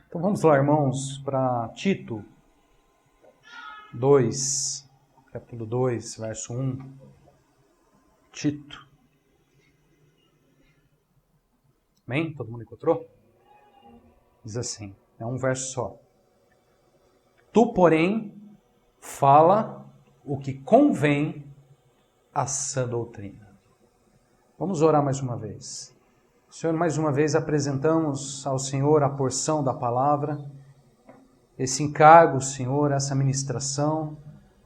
Então vamos lá, irmãos, para Tito 2, capítulo 2, verso 1. Tito. Amém? Todo mundo encontrou? Diz assim, é um verso só. Tu, porém, fala o que convém à sã doutrina. Vamos orar mais uma vez. Senhor, mais uma vez apresentamos ao Senhor a porção da palavra, esse encargo, Senhor, essa ministração,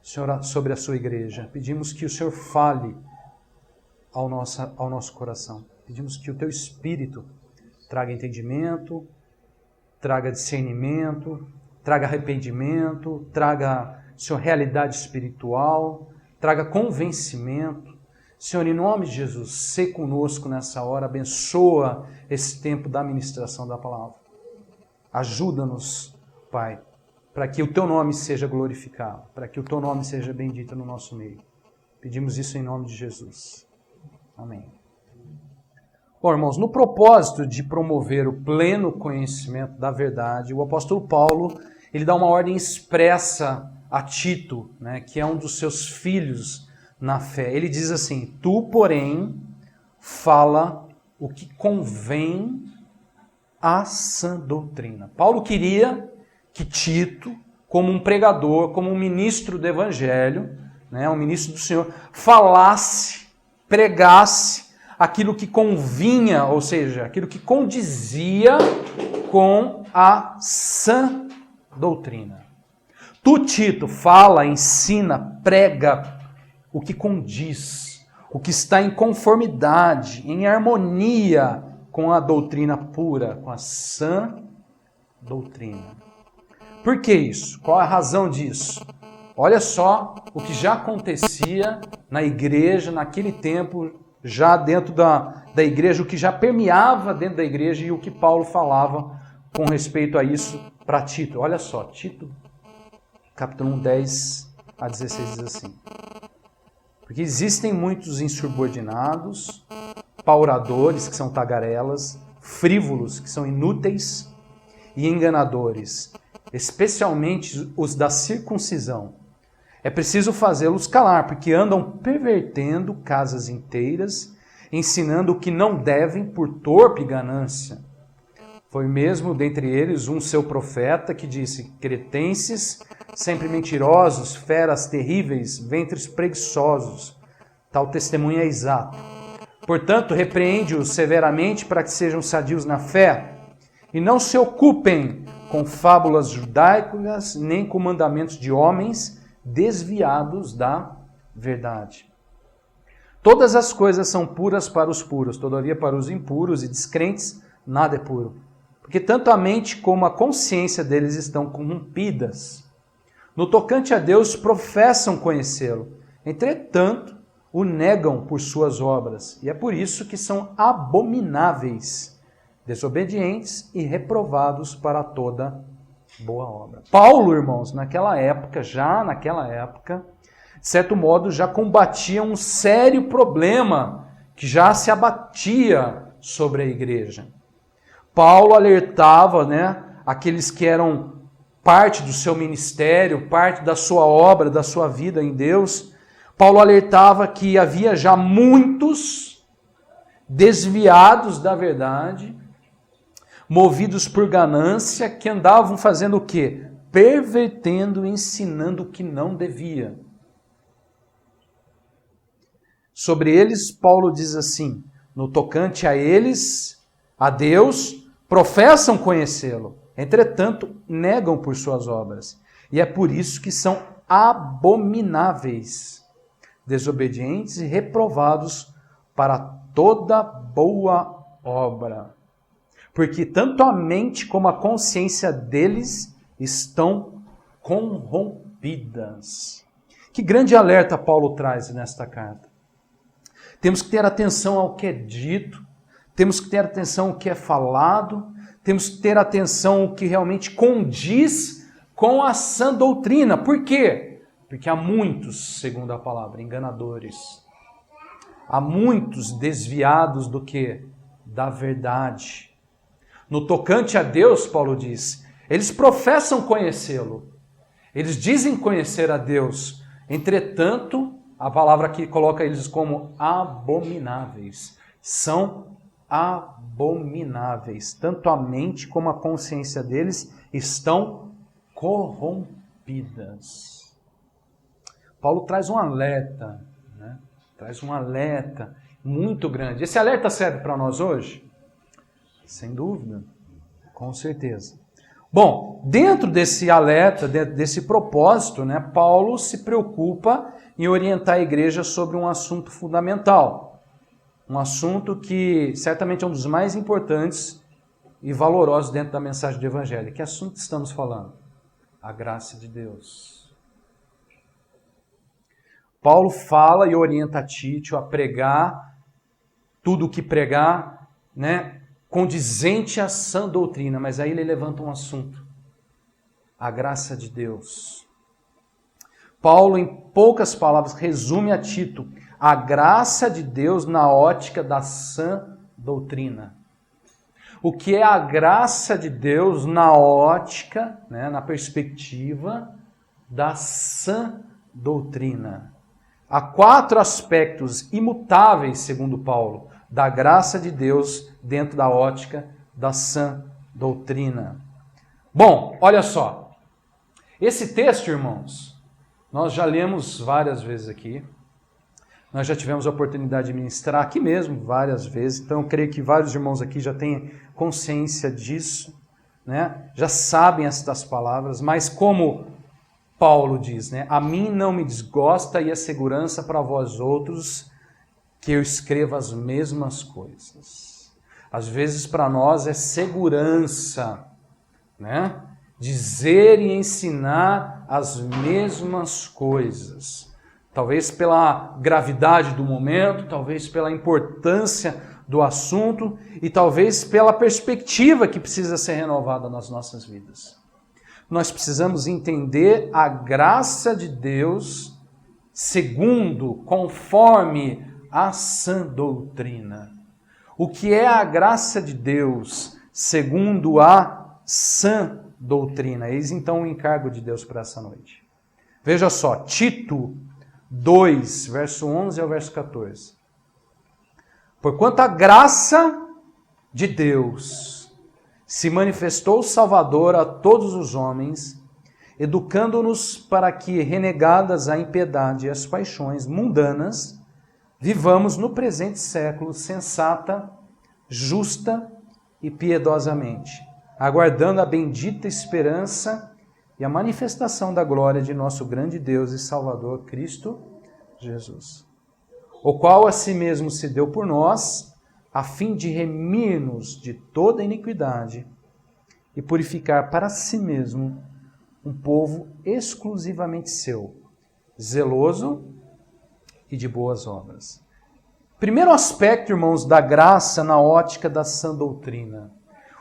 Senhor, sobre a sua igreja. Pedimos que o Senhor fale ao nosso coração. Pedimos que o teu Espírito traga entendimento, traga discernimento, traga arrependimento, traga, Senhor, realidade espiritual, traga convencimento. Senhor, em nome de Jesus, sê conosco nessa hora, abençoa esse tempo da ministração da palavra. Ajuda-nos, Pai, para que o teu nome seja glorificado, para que o teu nome seja bendito no nosso meio. Pedimos isso em nome de Jesus. Amém. Bom, irmãos, no propósito de promover o pleno conhecimento da verdade, o apóstolo Paulo, ele dá uma ordem expressa a Tito, né, que é um dos seus filhos na fé. Ele diz assim, tu, porém, fala o que convém à sã doutrina. Paulo queria que Tito, como um pregador, como um ministro do Evangelho, né, um ministro do Senhor, falasse, pregasse aquilo que convinha, ou seja, aquilo que condizia com a sã doutrina. Tu, Tito, fala, ensina, prega o que condiz, o que está em conformidade, em harmonia com a doutrina pura, com a sã doutrina. Por que isso? Qual a razão disso? Olha só o que já acontecia na igreja, naquele tempo, já dentro da igreja, o que já permeava dentro da igreja e o que Paulo falava com respeito a isso para Tito. Olha só, Tito, capítulo 1, 10 a 16 diz assim. Porque existem muitos insubordinados, pauradores, que são tagarelas, frívolos, que são inúteis, e enganadores, especialmente os da circuncisão. É preciso fazê-los calar, porque andam pervertendo casas inteiras, ensinando o que não devem por torpe ganância. Foi mesmo dentre eles um seu profeta que disse, cretenses, sempre mentirosos, feras terríveis, ventres preguiçosos. Tal testemunho é exato. Portanto, repreende-os severamente para que sejam sadios na fé e não se ocupem com fábulas judaicas nem com mandamentos de homens desviados da verdade. Todas as coisas são puras para os puros, todavia para os impuros e descrentes nada é puro. Porque tanto a mente como a consciência deles estão corrompidas. No tocante a Deus, professam conhecê-lo. Entretanto, o negam por suas obras. E é por isso que são abomináveis, desobedientes e reprovados para toda boa obra. Paulo, irmãos, naquela época, de certo modo, já combatia um sério problema que já se abatia sobre a igreja. Paulo alertava, aqueles que eram parte do seu ministério, parte da sua obra, da sua vida em Deus. Paulo alertava que havia já muitos desviados da verdade, movidos por ganância, que andavam fazendo o quê? Pervertendo, ensinando o que não devia. Sobre eles, Paulo diz assim, no tocante a eles, a Deus, professam conhecê-lo, entretanto, negam por suas obras. E é por isso que são abomináveis, desobedientes e reprovados para toda boa obra. Porque tanto a mente como a consciência deles estão corrompidas. Que grande alerta Paulo traz nesta carta. Temos que ter atenção ao que é dito, temos que ter atenção ao que é falado, temos que ter atenção ao que realmente condiz com a sã doutrina. Por quê? Porque há muitos, segundo a palavra, enganadores. Há muitos desviados do quê? Da verdade. No tocante a Deus, Paulo diz, Eles professam conhecê-lo. Eles dizem conhecer a Deus. Entretanto, a palavra aqui coloca eles como abomináveis. São abomináveis. Tanto a mente como a consciência deles estão corrompidas. Paulo traz um alerta, né? Traz um alerta muito grande. Esse alerta serve para nós hoje? Sem dúvida, com certeza. Bom, dentro desse alerta, dentro desse propósito, né, Paulo se preocupa em orientar a igreja sobre um assunto fundamental. Um assunto que certamente é um dos mais importantes e valorosos dentro da mensagem do Evangelho. Que assunto estamos falando? A graça de Deus. Paulo fala e orienta Tício a pregar tudo o que pregar, né, condizente à sã doutrina, mas aí ele levanta um assunto. A graça de Deus. Paulo, em poucas palavras, resume a Tito a graça de Deus na ótica da sã doutrina. O que é a graça de Deus na ótica, né, na perspectiva da sã doutrina? Há 4 aspectos imutáveis, segundo Paulo, da graça de Deus dentro da ótica da sã doutrina. Bom, olha só. Esse texto, irmãos, nós já lemos várias vezes aqui. Nós já tivemos a oportunidade de ministrar aqui mesmo várias vezes. Então eu creio que vários irmãos aqui já têm consciência disso, né? Já sabem estas palavras, mas como Paulo diz, né? A mim não me desgosta e a segurança para vós outros que eu escreva as mesmas coisas. Às vezes para nós é segurança, né? Dizer e ensinar as mesmas coisas. Talvez pela gravidade do momento, talvez pela importância do assunto e talvez pela perspectiva que precisa ser renovada nas nossas vidas. Nós precisamos entender a graça de Deus segundo, conforme a sã doutrina. O que é a graça de Deus segundo a sã doutrina? Eis então o encargo de Deus para essa noite. Veja só, Tito 2, verso 11 ao verso 14. Porquanto a graça de Deus se manifestou salvadora a todos os homens, educando-nos para que, renegadas a impiedade e as paixões mundanas, vivamos no presente século sensata, justa e piedosamente, aguardando a bendita esperança e a manifestação da glória de nosso grande Deus e Salvador Cristo Jesus, o qual a si mesmo se deu por nós, a fim de remir-nos de toda iniquidade e purificar para si mesmo um povo exclusivamente seu, zeloso e de boas obras. Primeiro aspecto, irmãos, da graça na ótica da sã doutrina.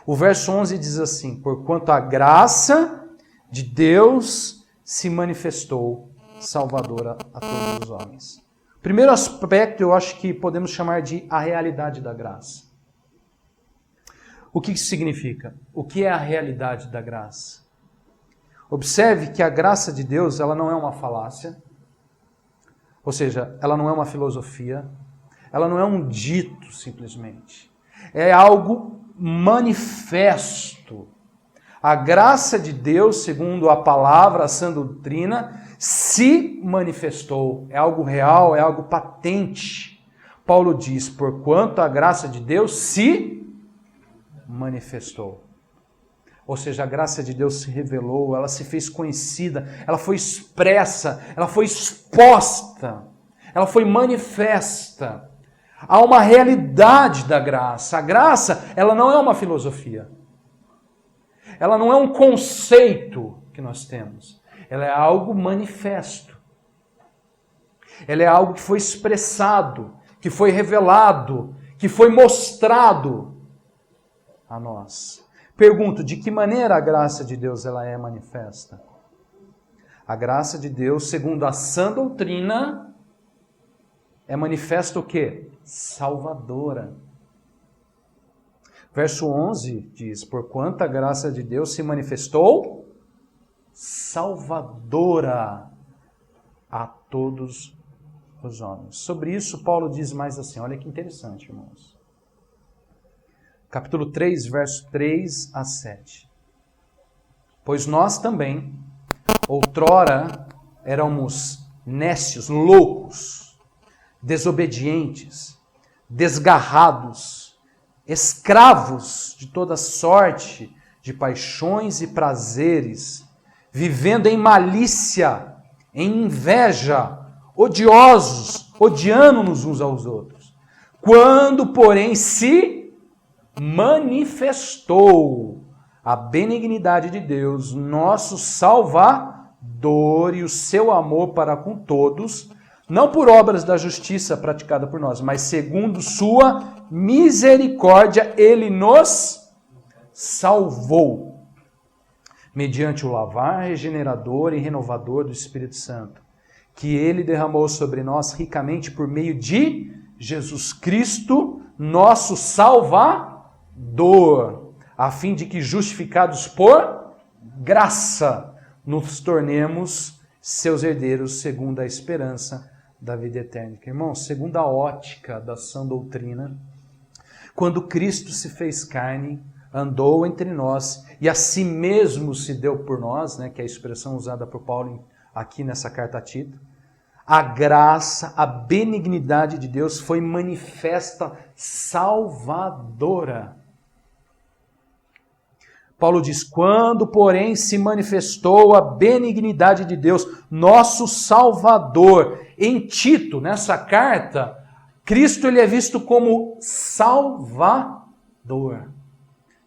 O verso 11 diz assim: porquanto a graça de Deus se manifestou salvadora a todos os homens. Primeiro aspecto, eu acho que podemos chamar de a realidade da graça. O que isso significa? O que é a realidade da graça? Observe que a graça de Deus, ela não é uma falácia, ou seja, ela não é uma filosofia, ela não é um dito simplesmente. É algo manifesto. A graça de Deus, segundo a palavra, a sã doutrina, se manifestou. É algo real, é algo patente. Paulo diz, porquanto a graça de Deus se manifestou. Ou seja, a graça de Deus se revelou, ela se fez conhecida, ela foi expressa, ela foi exposta, ela foi manifesta. Há uma realidade da graça. A graça, ela não é uma filosofia. Ela não é um conceito que nós temos. Ela é algo manifesto. Ela é algo que foi expressado, que foi revelado, que foi mostrado a nós. Pergunto, de que maneira a graça de Deus ela é manifesta? A graça de Deus, segundo a sã doutrina, é manifesta o quê? Salvadora. Verso 11 diz, porquanto a graça de Deus se manifestou salvadora a todos os homens. Sobre isso, Paulo diz mais assim, olha que interessante, irmãos. Capítulo 3, verso 3 a 7. Pois nós também, outrora, éramos nécios, loucos, desobedientes, desgarrados, escravos de toda sorte de paixões e prazeres, vivendo em malícia, em inveja, odiosos, odiando-nos uns aos outros. Quando, porém, se manifestou a benignidade de Deus, nosso Salvador, e o seu amor para com todos, não por obras da justiça praticada por nós, mas segundo sua misericórdia, ele nos salvou, mediante o lavar regenerador e renovador do Espírito Santo, que ele derramou sobre nós ricamente por meio de Jesus Cristo, nosso Salvador, a fim de que, justificados por graça, nos tornemos seus herdeiros segundo a esperança da vida eterna. Irmãos, segundo a ótica da sã doutrina, quando Cristo se fez carne, andou entre nós e a si mesmo se deu por nós, né, que é a expressão usada por Paulo aqui nessa carta a Tito, a graça, a benignidade de Deus foi manifesta salvadora. Paulo diz, quando, porém, se manifestou a benignidade de Deus, nosso Salvador. Em Tito, nessa carta, Cristo ele é visto como Salvador.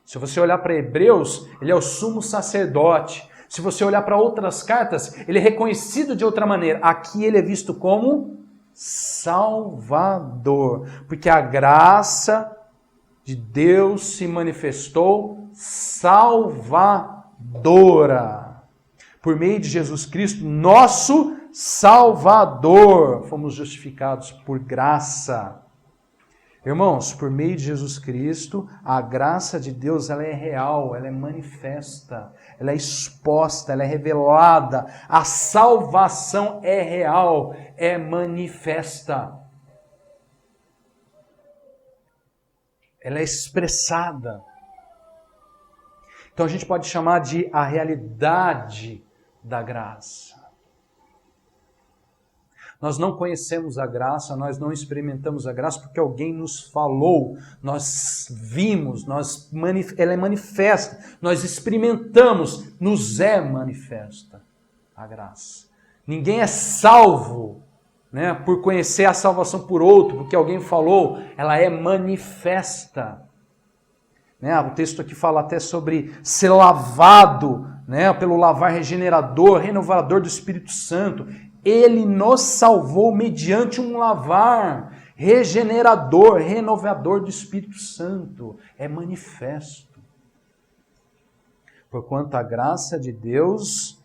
Se você olhar para Hebreus, ele é o sumo sacerdote. Se você olhar para outras cartas, ele é reconhecido de outra maneira. Aqui ele é visto como Salvador, porque a graça de Deus se manifestou salvadora. Por meio de Jesus Cristo, nosso Salvador, fomos justificados por graça. Irmãos, por meio de Jesus Cristo, a graça de Deus ela é real, ela é manifesta, ela é exposta, ela é revelada. A salvação é real, é manifesta. Ela é expressada. Então a gente pode chamar de a realidade da graça. Nós não conhecemos a graça, nós não experimentamos a graça porque alguém nos falou, nós vimos, ela é manifesta, nós experimentamos, nos é manifesta a graça. Ninguém é salvo, né, por conhecer a salvação por outro, porque alguém falou, ela é manifesta. Né, o texto aqui fala até sobre ser lavado, né, pelo lavar regenerador, renovador do Espírito Santo. Ele nos salvou mediante um lavar regenerador, renovador do Espírito Santo. É manifesto. Porquanto a graça de Deus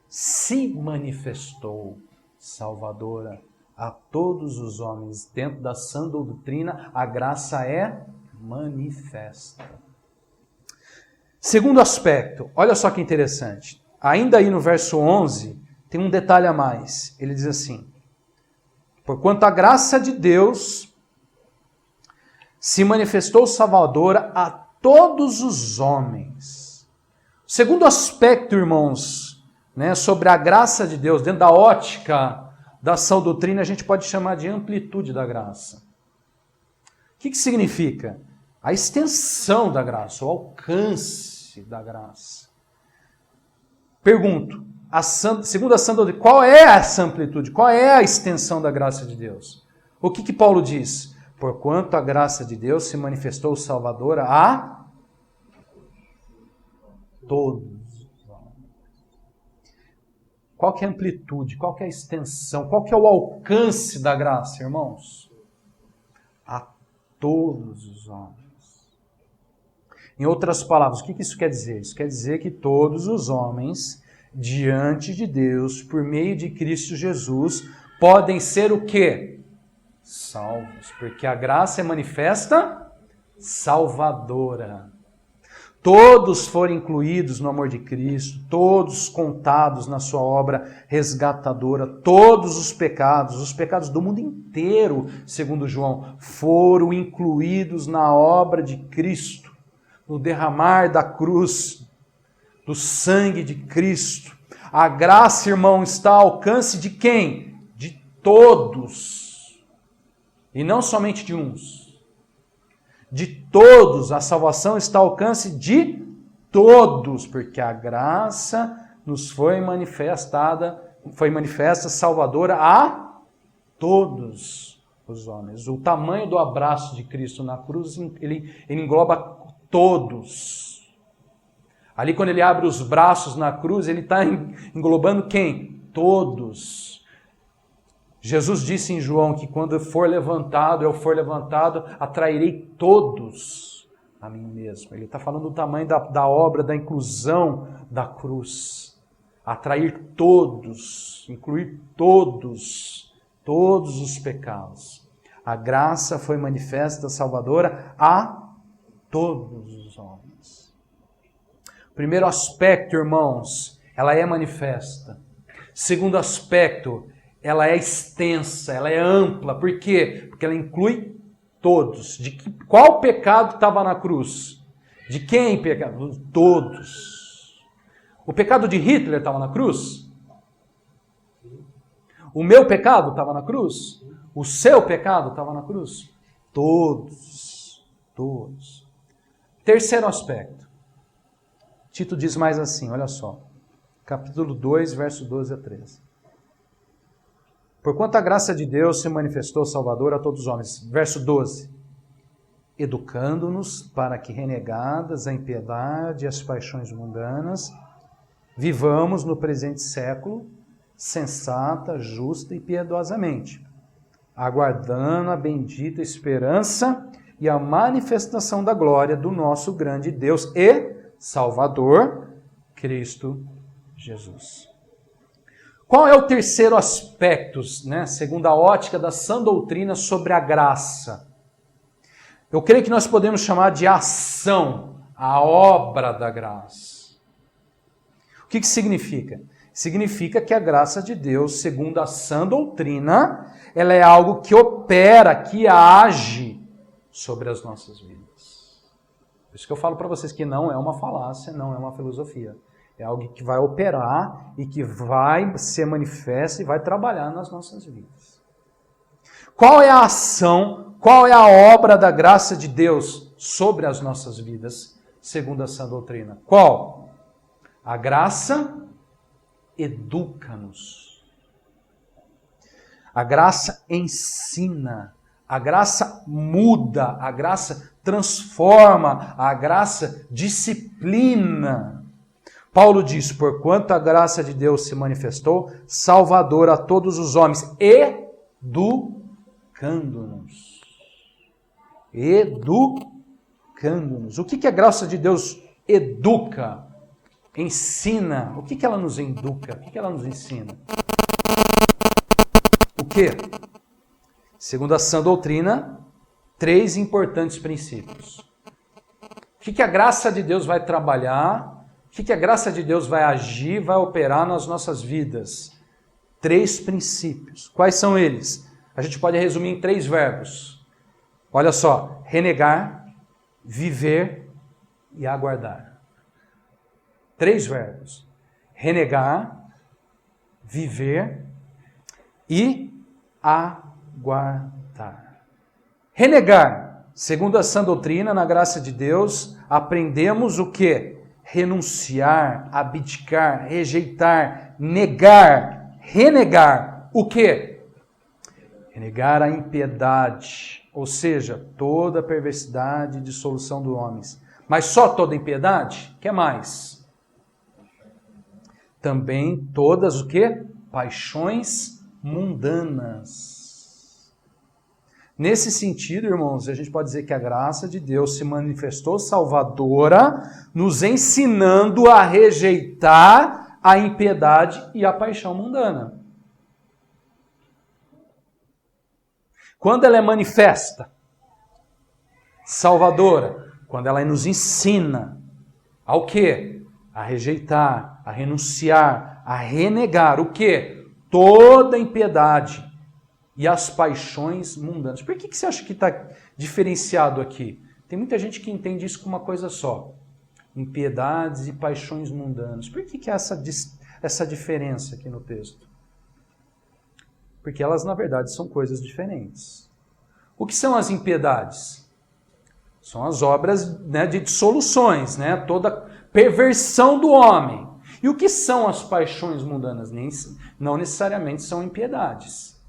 se manifestou salvadora a todos os homens. Dentro da sã doutrina, a graça é manifesta. Segundo aspecto, olha só que interessante. Ainda aí no verso 11, tem um detalhe a mais. Ele diz assim, porquanto a graça de Deus se manifestou salvadora a todos os homens. O segundo aspecto, irmãos, né, sobre a graça de Deus, dentro da ótica da sã doutrina, a gente pode chamar de amplitude da graça. O que significa? A extensão da graça, o alcance da graça. Pergunto, segundo a sã doutrina, qual é essa amplitude? Qual é a extensão da graça de Deus? O que Paulo diz? Porquanto a graça de Deus se manifestou salvadora a todos. Qual que é a amplitude? Qual que é a extensão? Qual que é o alcance da graça, irmãos? A todos os homens. Em outras palavras, o que isso quer dizer? Isso quer dizer que todos os homens, diante de Deus, por meio de Cristo Jesus, podem ser o quê? Salvos. Porque a graça é manifesta salvadora. Todos foram incluídos no amor de Cristo, todos contados na sua obra resgatadora, todos os pecados do mundo inteiro, segundo João, foram incluídos na obra de Cristo, no derramar da cruz, do sangue de Cristo. A graça, irmão, está ao alcance de quem? De todos. E não somente de uns. De todos, a salvação está ao alcance de todos, porque a graça nos foi manifesta salvadora a todos os homens. O tamanho do abraço de Cristo na cruz, ele engloba todos. Ali quando ele abre os braços na cruz, ele está englobando quem? Todos. Jesus disse em João que quando eu for levantado, atrairei todos a mim mesmo. Ele está falando do tamanho da obra, da inclusão da cruz. Atrair todos, incluir todos os pecados. A graça foi manifesta, salvadora a todos os homens. Primeiro aspecto, irmãos, ela é manifesta. Segundo aspecto, ela é extensa, ela é ampla. Por quê? Porque ela inclui todos. Qual pecado estava na cruz? De quem pecado? Todos. O pecado de Hitler estava na cruz? O meu pecado estava na cruz? O seu pecado estava na cruz? Todos. Todos. Terceiro aspecto. Tito diz mais assim, olha só. Capítulo 2, verso 12 a 13. Porquanto a graça de Deus se manifestou salvadora a todos os homens. Verso 12. Educando-nos para que, renegadas a impiedade e as paixões mundanas, vivamos no presente século sensata, justa e piedosamente, aguardando a bendita esperança e a manifestação da glória do nosso grande Deus e Salvador, Cristo Jesus. Qual é o terceiro aspecto, segundo a ótica da sã doutrina sobre a graça? Eu creio que nós podemos chamar de ação, a obra da graça. O que significa? Significa que a graça de Deus, segundo a sã doutrina, ela é algo que opera, que age sobre as nossas vidas. Por isso que eu falo para vocês que não é uma falácia, não é uma filosofia. É algo que vai operar e que vai ser manifesto e vai trabalhar nas nossas vidas. Qual é a ação, qual é a obra da graça de Deus sobre as nossas vidas, segundo a sã doutrina? Qual? A graça educa-nos. A graça ensina. A graça muda. A graça transforma. A graça disciplina. Paulo diz, porquanto a graça de Deus se manifestou, salvador a todos os homens, educando-nos. Educando-nos. O que a graça de Deus educa? Ensina. O que ela nos educa? O que ela nos ensina? O quê? Segundo a sã doutrina, 3 importantes princípios. O que a graça de Deus vai trabalhar? O que a graça de Deus vai agir, vai operar nas nossas vidas? 3 princípios. Quais são eles? A gente pode resumir em 3 verbos. Olha só, renegar, viver e aguardar. 3 verbos. Renegar, viver e aguardar. Renegar, segundo a sã doutrina, na graça de Deus, aprendemos o quê? Renunciar, abdicar, rejeitar, negar, renegar. O quê? Renegar a impiedade, ou seja, toda a perversidade e dissolução dos homens. Mas só toda impiedade? O que mais? Também todas o quê? Paixões mundanas. Nesse sentido, irmãos, a gente pode dizer que a graça de Deus se manifestou salvadora, nos ensinando a rejeitar a impiedade e a paixão mundana. Quando ela é manifesta, salvadora, quando ela nos ensina ao quê? A rejeitar, a renunciar, a renegar o quê? Toda impiedade e as paixões mundanas. Por que você acha que está diferenciado aqui? Tem muita gente que entende isso como uma coisa só. Impiedades e paixões mundanas. Por que há essa diferença aqui no texto? Porque elas, na verdade, são coisas diferentes. O que são as impiedades? São as obras, né, de dissoluções, né, toda perversão do homem. E o que são as paixões mundanas? Não necessariamente são impiedades.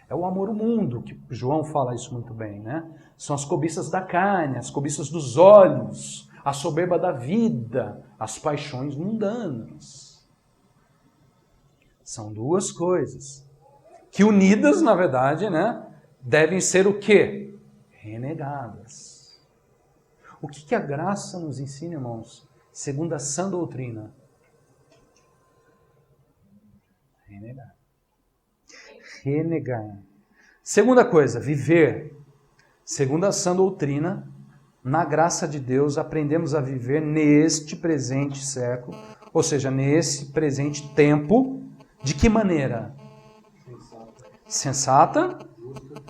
É o amor ao mundo, que João fala isso muito bem, né? São as cobiças da carne, as cobiças dos olhos, a soberba da vida, as paixões mundanas. São duas coisas que unidas, na verdade, né, devem ser o quê? Renegadas. O que a graça nos ensina, irmãos? Segundo a sã doutrina. Renegar. Renegar. Segunda coisa, viver. Segundo a sã doutrina, na graça de Deus, aprendemos a viver neste presente século, ou seja, nesse presente tempo. De que maneira? Sensata,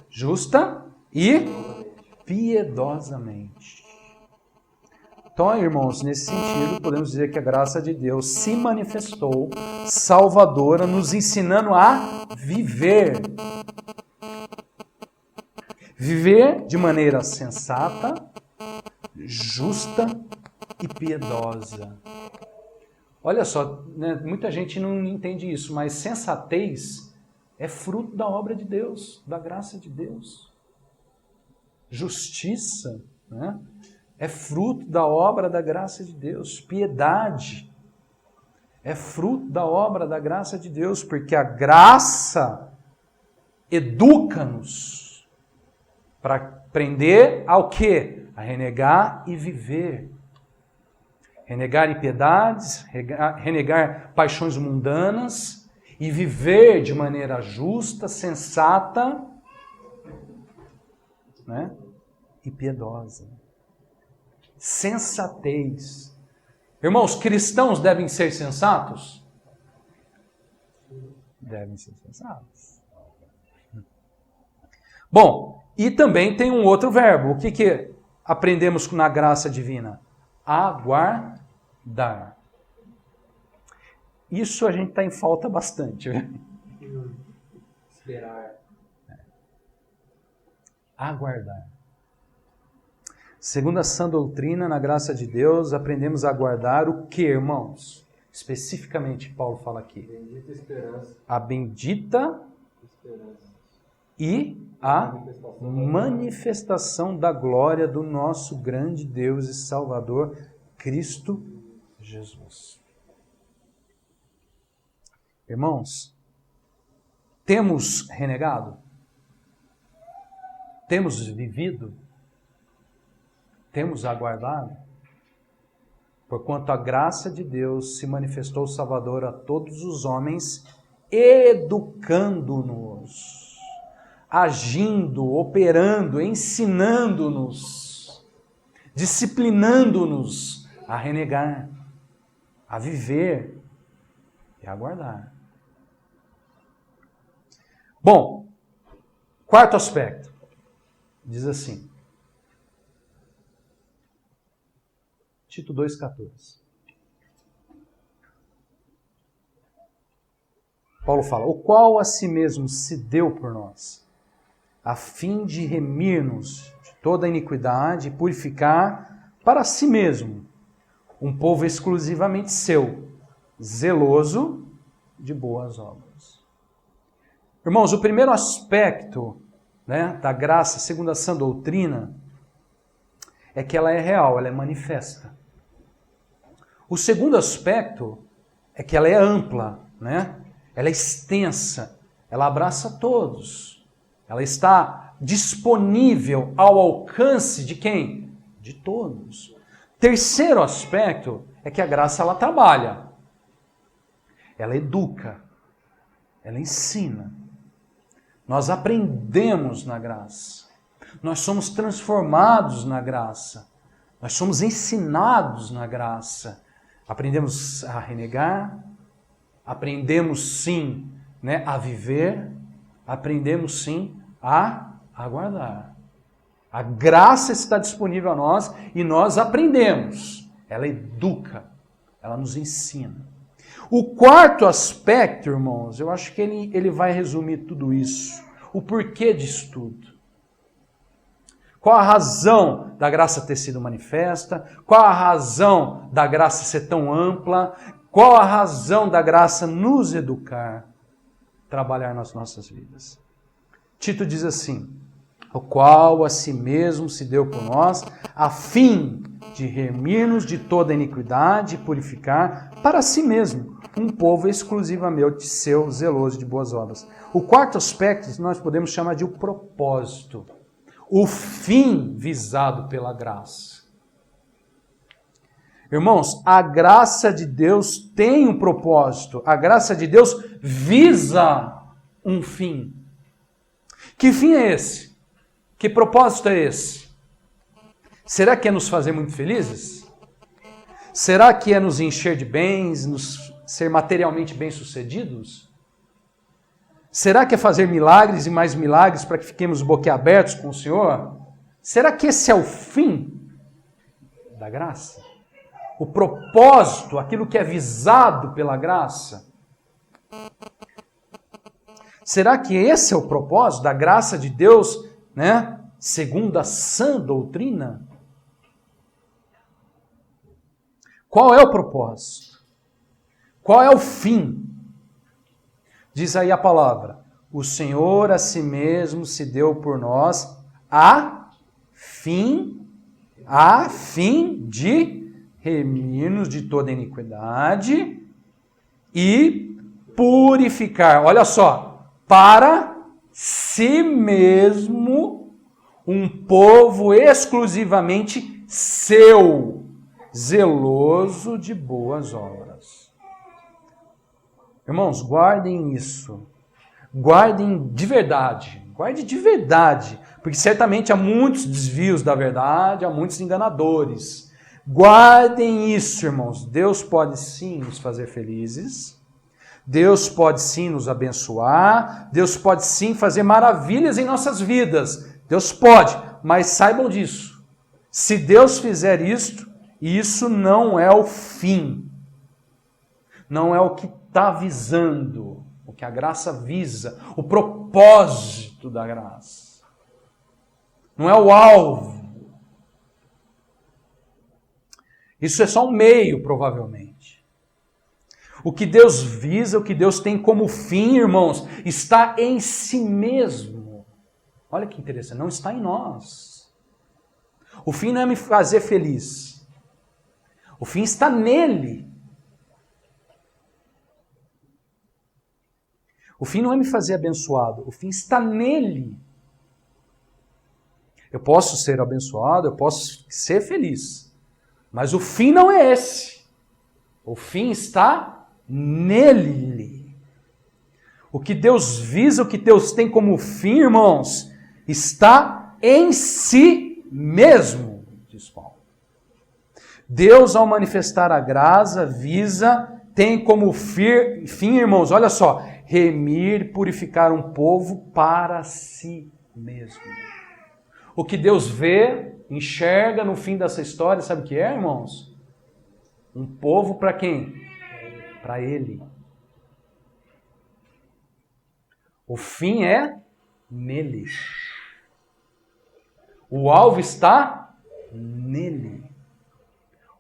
justa e piedosamente. Então, irmãos, nesse sentido, podemos dizer que a graça de Deus se manifestou salvadora, nos ensinando a viver. Viver de maneira sensata, justa e piedosa. Olha só, né, muita gente não entende isso, mas sensatez é fruto da obra de Deus, da graça de Deus. Justiça, né, é fruto da obra da graça de Deus. Piedade é fruto da obra da graça de Deus, porque a graça educa-nos para aprender ao quê? A renegar e viver. Renegar impiedades, renegar paixões mundanas e viver de maneira justa, sensata, né, e piedosa. Sensatez. Irmãos, cristãos devem ser sensatos? Devem ser sensatos. Bom, e também tem um outro verbo. O que aprendemos na graça divina? Aguardar. Isso a gente está em falta bastante. Esperar. Aguardar. Segundo a sã doutrina, na graça de Deus, aprendemos a aguardar o que, irmãos? Especificamente, Paulo fala aqui. Bendita esperança. A bendita Esperança. e a manifestação da glória do nosso grande Deus e Salvador, Cristo Jesus. Irmãos, temos renegado? Temos vivido? Temos aguardado? Porquanto a graça de Deus se manifestou salvadora a todos os homens, educando-nos, agindo, operando, ensinando-nos, disciplinando-nos a renegar, a viver e a aguardar. Bom, quarto aspecto, diz assim, Tito 2,14. Paulo fala, o qual a si mesmo se deu por nós, a fim de remir-nos de toda a iniquidade e purificar para si mesmo um povo exclusivamente seu, zeloso de boas obras. Irmãos, o primeiro aspecto, né, da graça, segundo a sã doutrina, é que ela é real, ela é manifesta. O segundo aspecto é que ela é ampla, né? Ela é extensa, ela abraça todos. Ela está disponível ao alcance de quem? De todos. Terceiro aspecto é que a graça ela trabalha. Ela educa. Ela ensina. Nós aprendemos na graça. Nós somos transformados na graça. Nós somos ensinados na graça. Aprendemos a renegar, aprendemos sim, né, a viver, aprendemos sim a aguardar. A graça está disponível a nós e nós aprendemos. Ela educa, ela nos ensina. O quarto aspecto, irmãos, eu acho que ele vai resumir tudo isso. O porquê disso tudo. Qual a razão da graça ter sido manifesta? Qual a razão da graça ser tão ampla? Qual a razão da graça nos educar, trabalhar nas nossas vidas? Tito diz assim: o qual a si mesmo se deu por nós, a fim de remir-nos de toda iniquidade e purificar para si mesmo um povo exclusivamente seu, zeloso de boas obras. O quarto aspecto nós podemos chamar de o propósito, o fim visado pela graça. Irmãos, a graça de Deus tem um propósito, a graça de Deus visa um fim. Que fim é esse? Que propósito é esse? Será que é nos fazer muito felizes? Será que é nos encher de bens, nos ser materialmente bem-sucedidos? Será que é fazer milagres e mais milagres para que fiquemos boquiabertos com o Senhor? Será que esse é o fim da graça? O propósito, aquilo que é visado pela graça? Será que esse é o propósito da graça de Deus, né? Segundo a sã doutrina? Qual é o propósito? Qual é o fim? Diz aí a palavra: o Senhor a si mesmo se deu por nós a fim de remir-nos de toda iniquidade e purificar, olha só, para si mesmo um povo exclusivamente seu, zeloso de boas obras. Irmãos, guardem isso. Guardem de verdade. Guarde de verdade. Porque certamente há muitos desvios da verdade, há muitos enganadores. Guardem isso, irmãos. Deus pode sim nos fazer felizes. Deus pode sim nos abençoar. Deus pode sim fazer maravilhas em nossas vidas. Deus pode, mas saibam disso. Se Deus fizer isto, isso não é o fim. Não é o que está visando, o que a graça visa, o propósito da graça. Não é o alvo. Isso é só um meio, provavelmente. O que Deus visa, o que Deus tem como fim, irmãos, está em si mesmo. Olha que interessante, não está em nós. O fim não é me fazer feliz. O fim está nele. O fim não é me fazer abençoado, o fim está nele. Eu posso ser abençoado, eu posso ser feliz, mas o fim não é esse. O fim está nele. O que Deus visa, o que Deus tem como fim, irmãos, está em si mesmo, diz Paulo. Deus, ao manifestar a graça, tem como fim, irmãos, olha só, remir, purificar um povo para si mesmo. O que Deus vê, enxerga no fim dessa história, sabe o que é, irmãos? Um povo para quem? Para Ele. O fim é nele. O alvo está nele.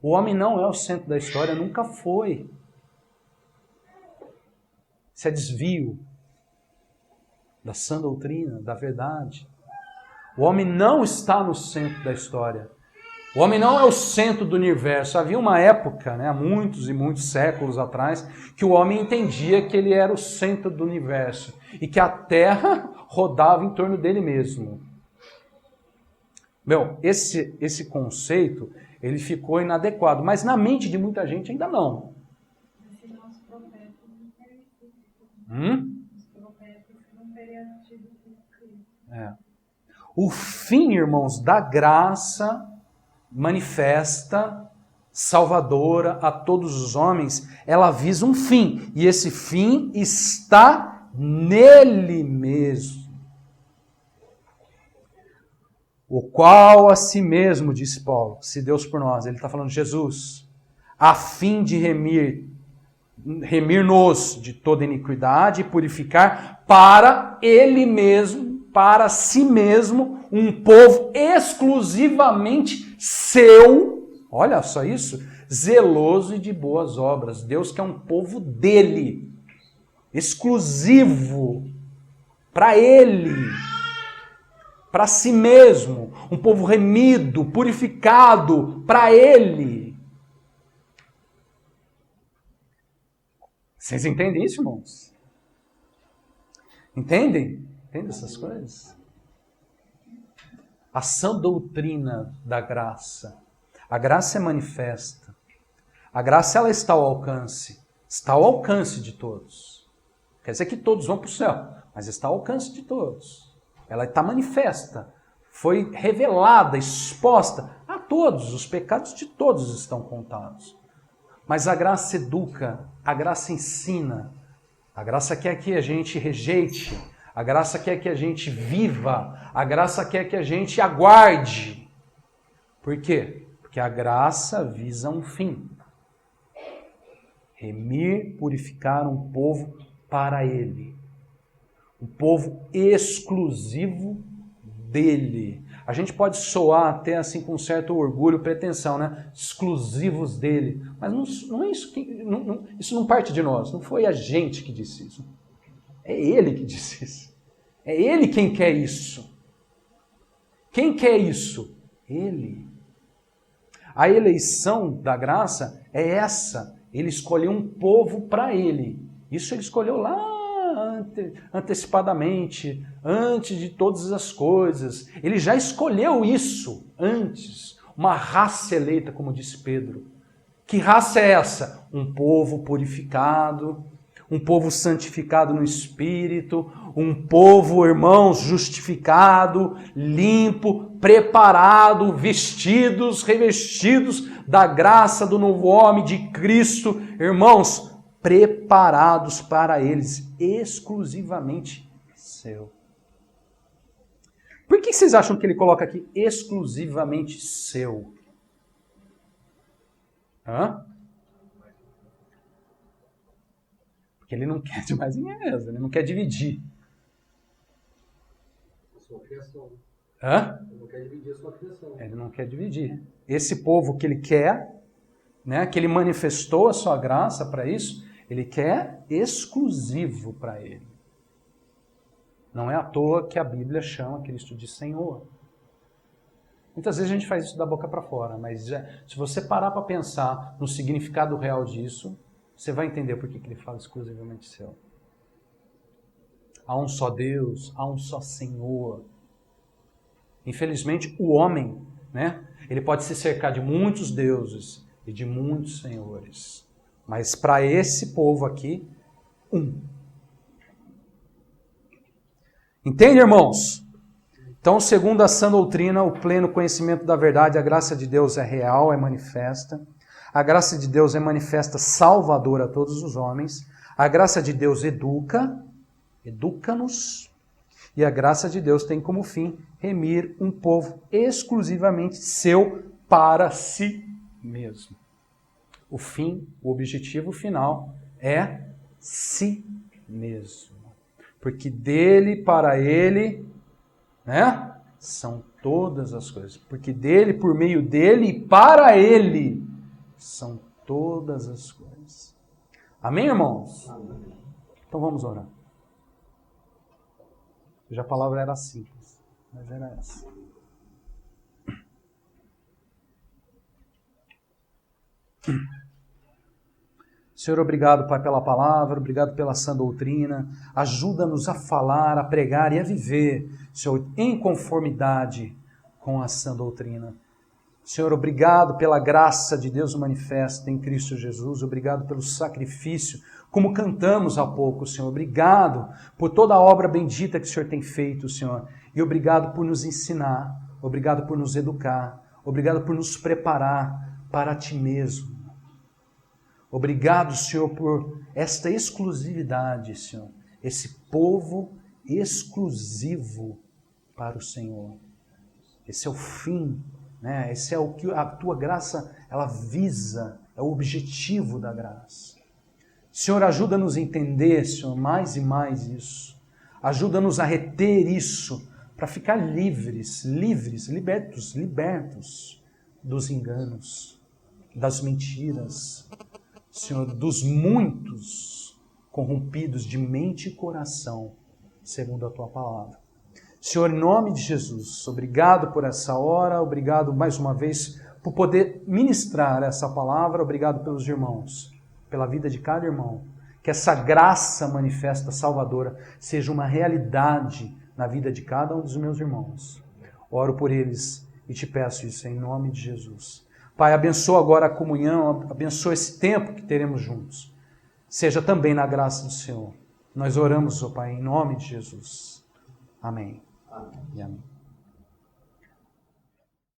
O homem não é o centro da história, nunca foi. Isso é desvio da sã doutrina, da verdade. O homem não está no centro da história. O homem não é o centro do universo. Havia uma época, né, há muitos e muitos séculos atrás, que o homem entendia que ele era o centro do universo e que a Terra rodava em torno dele mesmo. Esse conceito, ele ficou inadequado, mas na mente de muita gente ainda não. O fim, irmãos, da graça manifesta, salvadora a todos os homens, ela visa um fim. E esse fim está nele mesmo. O qual a si mesmo, disse Paulo, se Deus por nós. Ele está falando de Jesus, a fim de remir-nos de toda iniquidade e purificar para ele mesmo, para si mesmo, um povo exclusivamente seu, olha só isso, zeloso e de boas obras. Deus quer um povo dele, exclusivo, para ele, para si mesmo, um povo remido, purificado, para ele. Vocês entendem isso, irmãos? Entendem? Entendem essas coisas? A sã doutrina da graça. A graça é manifesta. A graça, ela está ao alcance. Está ao alcance de todos. Quer dizer que todos vão para o céu, mas está ao alcance de todos. Ela está manifesta. Foi revelada, exposta a todos. Os pecados de todos estão contados. Mas a graça educa, a graça ensina. A graça quer que a gente rejeite. A graça quer que a gente viva. A graça quer que a gente aguarde. Por quê? Porque a graça visa um fim. Remir, purificar um povo para ele. Um povo exclusivo dele. A gente pode soar até assim com um certo orgulho, pretensão, né? Exclusivos dele. Mas não é isso isso não parte de nós. Não foi a gente que disse isso. É ele que disse isso. É ele quem quer isso. Quem quer isso? Ele. A eleição da graça é essa. Ele escolheu um povo para ele. Isso ele escolheu lá antecipadamente, antes de todas as coisas. Ele já escolheu isso antes. Uma raça eleita, como disse Pedro. Que raça é essa? Um povo purificado, um povo santificado no Espírito, um povo, irmãos, justificado, limpo, preparado, vestidos, revestidos da graça do novo homem de Cristo, irmãos, preparados para eles, exclusivamente seu. Por que vocês acham que ele coloca aqui exclusivamente seu? Porque ele não quer de mais ninguém mesmo, ele não quer dividir. Sua criação. Ele não quer dividir a sua criação. Ele não quer dividir. Esse povo que ele quer, né, que ele manifestou a sua graça para isso, ele quer exclusivo para ele. Não é à toa que a Bíblia chama Cristo de Senhor. Muitas vezes a gente faz isso da boca para fora, mas se você parar para pensar no significado real disso, você vai entender por que ele fala exclusivamente seu. Há um só Deus, há um só Senhor. Infelizmente, o homem, né, ele pode se cercar de muitos deuses e de muitos senhores. Mas para esse povo aqui, um. Entende, irmãos? Então, segundo a sã doutrina, o pleno conhecimento da verdade, a graça de Deus é real, é manifesta. A graça de Deus é manifesta salvadora a todos os homens. A graça de Deus educa-nos. E a graça de Deus tem como fim remir um povo exclusivamente seu para si mesmo. O fim, o objetivo final é si mesmo. Porque dele, para ele, né, são todas as coisas. Porque dele, por meio dele e para ele são todas as coisas. Amém, irmãos? Amém. Então vamos orar. Hoje a palavra era simples, mas era essa. Senhor, obrigado, Pai, pela palavra, obrigado pela sã doutrina. Ajuda-nos a falar, a pregar e a viver, Senhor, em conformidade com a sã doutrina. Senhor, obrigado pela graça de Deus manifesta em Cristo Jesus. Obrigado pelo sacrifício, como cantamos há pouco, Senhor. Obrigado por toda a obra bendita que o Senhor tem feito, Senhor. E obrigado por nos ensinar, obrigado por nos educar, obrigado por nos preparar para Ti mesmo. Obrigado, Senhor, por esta exclusividade, Senhor, esse povo exclusivo para o Senhor. Esse é o fim, né? Esse é o que a Tua graça, ela visa, é o objetivo da graça. Senhor, ajuda-nos a entender, Senhor, mais e mais isso. Ajuda-nos a reter isso, para ficar livres, libertos dos enganos, das mentiras, Senhor, dos muitos corrompidos de mente e coração, segundo a Tua palavra. Senhor, em nome de Jesus, obrigado por essa hora, obrigado mais uma vez por poder ministrar essa palavra, obrigado pelos irmãos, pela vida de cada irmão. Que essa graça manifesta salvadora seja uma realidade na vida de cada um dos meus irmãos. Oro por eles e Te peço isso em nome de Jesus. Pai, abençoa agora a comunhão, abençoa esse tempo que teremos juntos. Seja também na graça do Senhor. Nós oramos, ó Pai, em nome de Jesus. Amém. Amém. E amém.